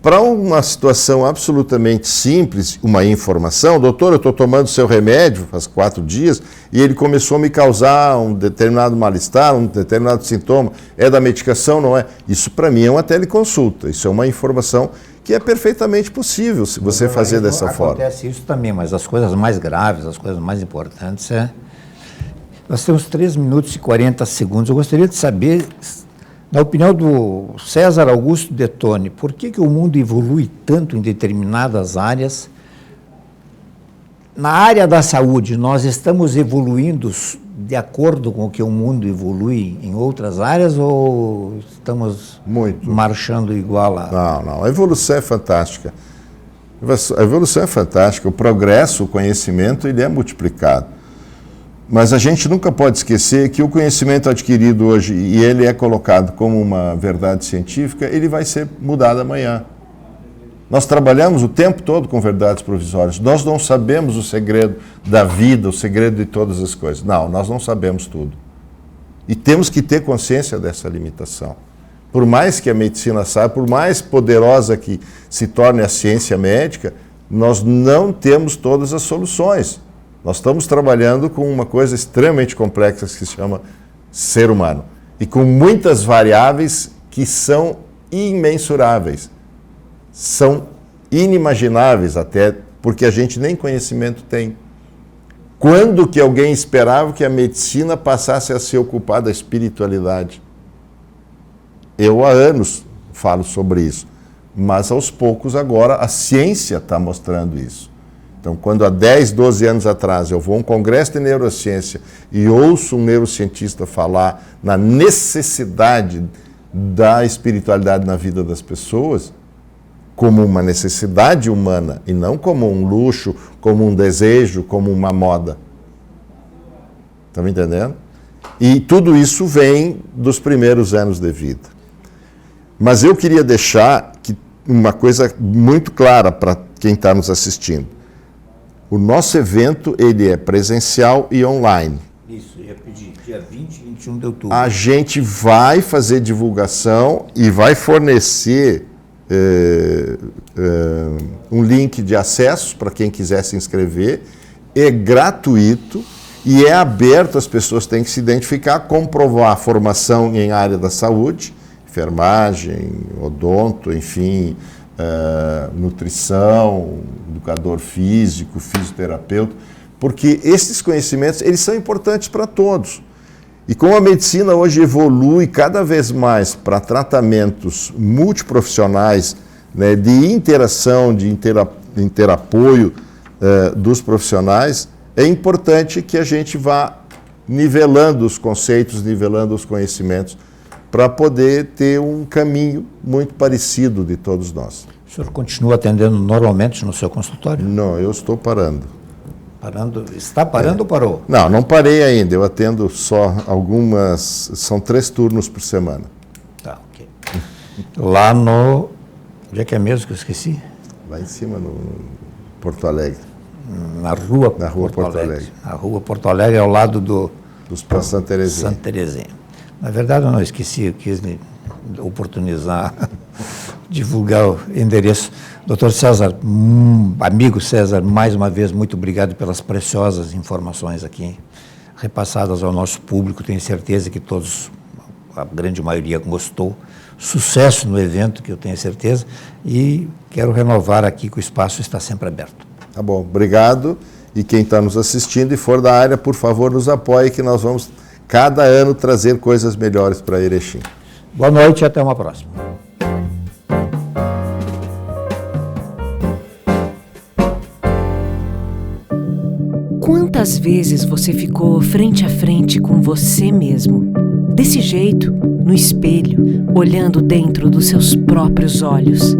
Speaker 4: Para uma situação absolutamente simples, uma informação, doutor, eu estou tomando seu remédio faz 4 dias e ele começou a me causar um determinado mal-estar, um determinado sintoma, é da medicação, não é? Isso para mim é uma teleconsulta, isso é uma informação que é perfeitamente possível se você fazer dessa forma.
Speaker 3: Acontece isso também, mas as coisas mais graves, as coisas mais importantes Nós temos 3 minutos e 40 segundos. Eu gostaria de saber, na opinião do César Augusto Detoni, por que o mundo evolui tanto em determinadas áreas? Na área da saúde, nós estamos evoluindo de acordo com o que o mundo evolui em outras áreas ou estamos marchando igual a...
Speaker 4: Não. A evolução é fantástica. A evolução é fantástica. O progresso, o conhecimento, ele é multiplicado. Mas a gente nunca pode esquecer que o conhecimento adquirido hoje e ele é colocado como uma verdade científica, ele vai ser mudado amanhã. Nós trabalhamos o tempo todo com verdades provisórias. Nós não sabemos o segredo da vida, o segredo de todas as coisas. Não, nós não sabemos tudo. E temos que ter consciência dessa limitação. Por mais que a medicina saiba, por mais poderosa que se torne a ciência médica, nós não temos todas as soluções. Nós estamos trabalhando com uma coisa extremamente complexa que se chama ser humano. E com muitas variáveis que são imensuráveis. São inimagináveis até, porque a gente nem conhecimento tem. Quando que alguém esperava que a medicina passasse a se ocupar da espiritualidade? Eu há anos falo sobre isso. Mas aos poucos agora a ciência está mostrando isso. Então, quando há 10, 12 anos atrás eu vou a um congresso de neurociência e ouço um neurocientista falar na necessidade da espiritualidade na vida das pessoas, como uma necessidade humana e não como um luxo, como um desejo, como uma moda. Estão me entendendo? E tudo isso vem dos primeiros anos de vida. Mas eu queria deixar uma coisa muito clara para quem está nos assistindo. O nosso evento, ele é presencial e online.
Speaker 3: Isso, eu ia pedir, dia 20 e 21 de outubro.
Speaker 4: A gente vai fazer divulgação e vai fornecer um link de acesso para quem quiser se inscrever. É gratuito e é aberto, as pessoas têm que se identificar, comprovar a formação em área da saúde, enfermagem, odonto, enfim... nutrição, educador físico, fisioterapeuta, porque esses conhecimentos, eles são importantes para todos. E como a medicina hoje evolui cada vez mais para tratamentos multiprofissionais, né, de interação, de interapoio dos profissionais, é importante que a gente vá nivelando os conceitos, nivelando os conhecimentos, para poder ter um caminho muito parecido de todos nós.
Speaker 3: O senhor continua atendendo normalmente no seu consultório?
Speaker 4: Não, eu estou parando.
Speaker 3: Parando? Está parando ou parou?
Speaker 4: Não parei ainda, eu atendo só algumas, são 3 turnos por semana.
Speaker 3: Tá, ok. Lá no... Onde é que é mesmo que eu esqueci?
Speaker 4: Lá em cima, no Porto Alegre.
Speaker 3: Na rua
Speaker 4: Porto Alegre.
Speaker 3: A rua Porto Alegre é ao lado
Speaker 4: dos Pães Santa Terezinha.
Speaker 3: Santa Terezinha. Na verdade eu não esqueci, eu quis oportunizar, divulgar o endereço. Doutor César, amigo César, mais uma vez, muito obrigado pelas preciosas informações aqui, repassadas ao nosso público. Tenho certeza que todos, a grande maioria, gostou. Sucesso no evento, que eu tenho certeza, e quero renovar aqui que o espaço está sempre aberto.
Speaker 4: Tá bom, obrigado. E quem está nos assistindo e for da área, por favor, nos apoie, que nós vamos, cada ano, trazer coisas melhores para Erechim.
Speaker 3: Boa noite e até uma próxima.
Speaker 5: Quantas vezes você ficou frente a frente com você mesmo, desse jeito, no espelho, olhando dentro dos seus próprios olhos,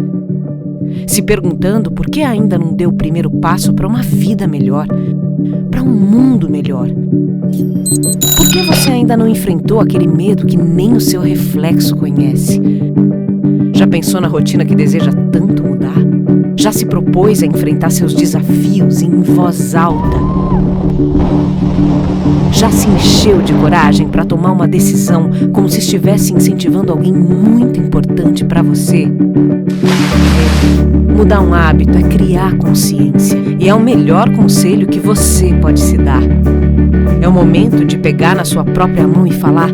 Speaker 5: se perguntando por que ainda não deu o primeiro passo para uma vida melhor, para um mundo melhor? Por que você ainda não enfrentou aquele medo que nem o seu reflexo conhece? Já pensou na rotina que deseja tanto mudar? Já se propôs a enfrentar seus desafios em voz alta? Já se encheu de coragem para tomar uma decisão como se estivesse incentivando alguém muito importante para você? Mudar um hábito é criar consciência e é o melhor conselho que você pode se dar. É o momento de pegar na sua própria mão e falar: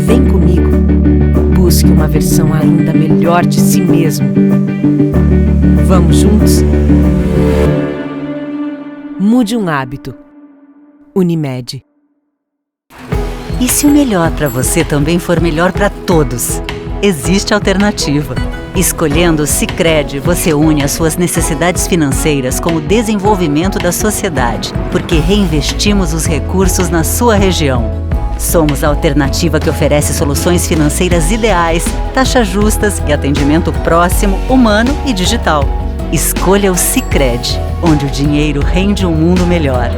Speaker 5: vem comigo. Busque uma versão ainda melhor de si mesmo. Vamos juntos? Mude um hábito. Unimed.
Speaker 2: E se o melhor para você também for melhor para todos? Existe alternativa. Escolhendo o Sicredi, você une as suas necessidades financeiras com o desenvolvimento da sociedade, porque reinvestimos os recursos na sua região. Somos a alternativa que oferece soluções financeiras ideais, taxas justas e atendimento próximo, humano e digital. Escolha o Sicredi, onde o dinheiro rende um mundo melhor.